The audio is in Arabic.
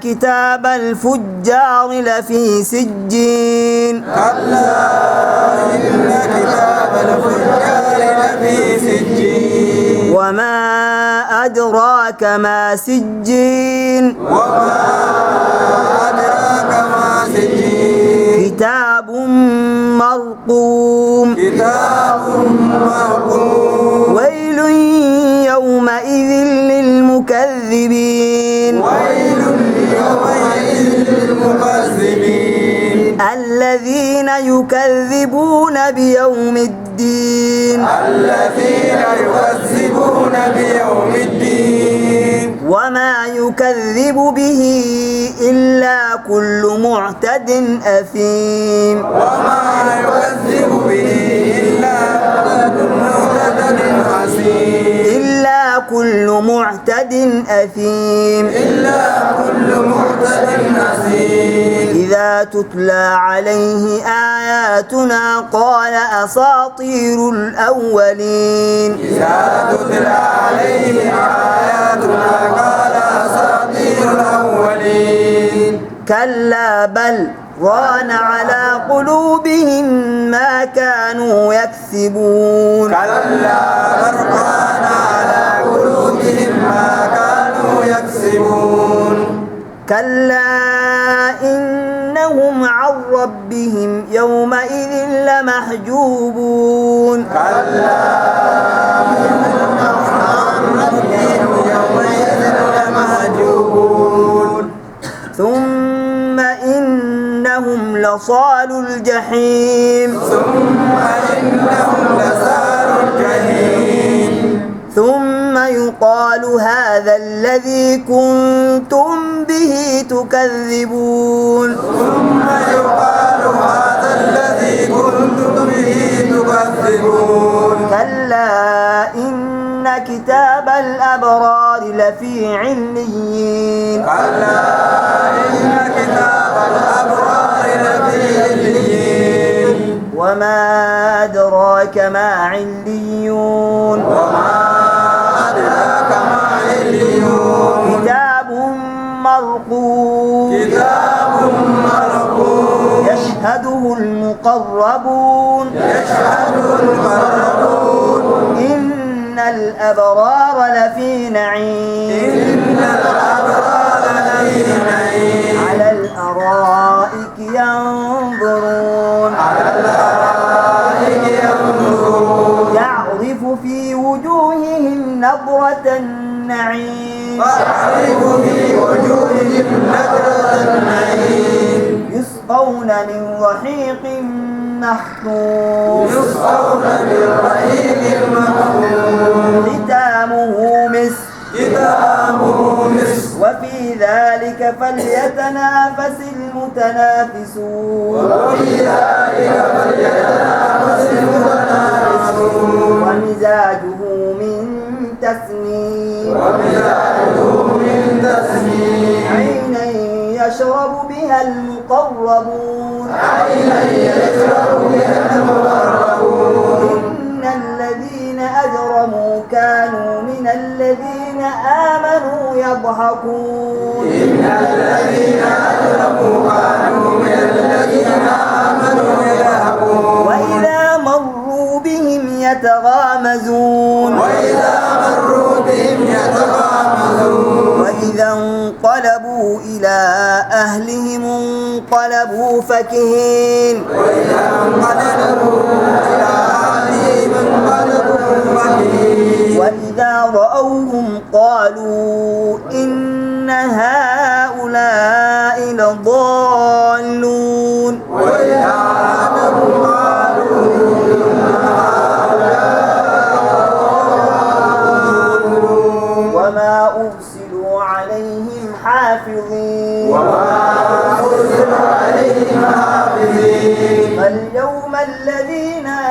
كتاب الفجار لفي سجين كلا إن كتاب الفجار لفي سجين وما أدراك ما سجين وما أدراك ما سجين كتاب مرقوم كتاب مرقوم ويل يومئذ للمكذبين ويل يومئذ للمكذبين الذين يكذبون بيوم الدين الذين يكذبون بيوم الدين وما يكذب به إلا كل معتد أثيم وما يكذب به إلا كل معتد أثيم إلا كل معتد أثيم إلا كل معتد أثيم إذا تتلى عليه آياتنا قال أساطير الأولين إذا تتلى عليه آياتنا قال أساطير الأولين كلا بل ران على قلوبهم ما كانوا يكسبون كلا برهان على قلوبهم ما كانوا يكسبون كلا إنهم عن ربهم يومئذ لمحجوبون كلا إنهم عن ربهم يومئذ لمحجوبون ثم إنهم لصالوا الجحيم ثم إنهم لصالوا الجحيم ثم يقال هذا الذي كنتم به تكذبون ثم يقال هذا الذي كنتم به تكذبون كلا إن كتاب الأبرار لفي عليين كلا إن كتاب الأبرار لفي عليين وما أدراك ما عليون وما أدراك ما عليون كتاب مرقوم كتاب مرقوم يشهده المقربون يشهده المقربون إن الأبرار لفي نعيم إن الأبرار لفي نعيم على الأرائك ينظرون على الأرائك ينظرون يعرف في وجوههم نضرة النعيم تعرف في وجوههم نضرة النعيم يسقون من رحيق مختوم يسقون من رحيق مختوم ختامه مسك ختامه مسك وفي ذلك فليتنافس المتنافسون وفي ذلك فليتنافس المتنافسون ومزاجه من تسنيم ومزاجه من تسنيم عينا يشرب بها المقربون عينا يشرب بها المقربون إن الذين أجرموا كانوا من الذين آمنوا يضحكون إن الذين أجرموا كانوا من الذين آمنوا يضحكون وإذا مروا بهم يتغامزون وإذا مروا بهم يتغامزون وإذا انقلبوا إلى أهلهم انقلبوا فكهين وإذا انقلبوا إلى أهلهم انقلبوا فكهين وإذا رأوهم قالوا إن هؤلاء لضالون وإذا رأوهم قالوا وما أرسلوا عليهم حافظين وما أرسلوا عليهم حافظين فاليوم الذين